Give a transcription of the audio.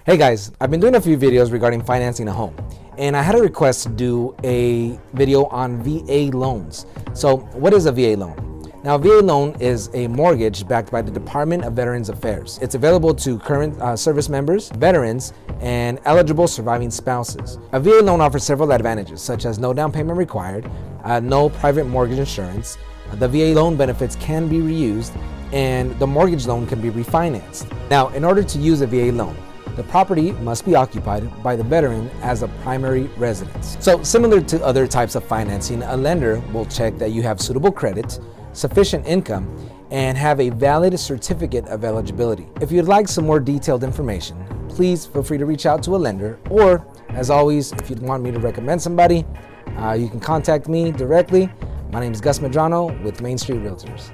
Hey guys, I've been doing a few videos regarding financing a home, and I had a request to do a video on VA loans. So what is a VA loan? Now, a VA loan is a mortgage backed by the Department of Veterans Affairs. It's available to current service members, veterans, and eligible surviving spouses. A VA loan offers several advantages, such as no down payment required, no private mortgage insurance, the VA loan benefits can be reused, and the mortgage loan can be refinanced. Now, in order to use a VA loan, the property must be occupied by the veteran as a primary residence. So similar to other types of financing, a lender will check that you have suitable credit, sufficient income, and have a valid certificate of eligibility. If you'd like some more detailed information, please feel free to reach out to a lender, or as always, if you'd want me to recommend somebody, you can contact me directly. My name is Gus Medrano with Main Street Realtors.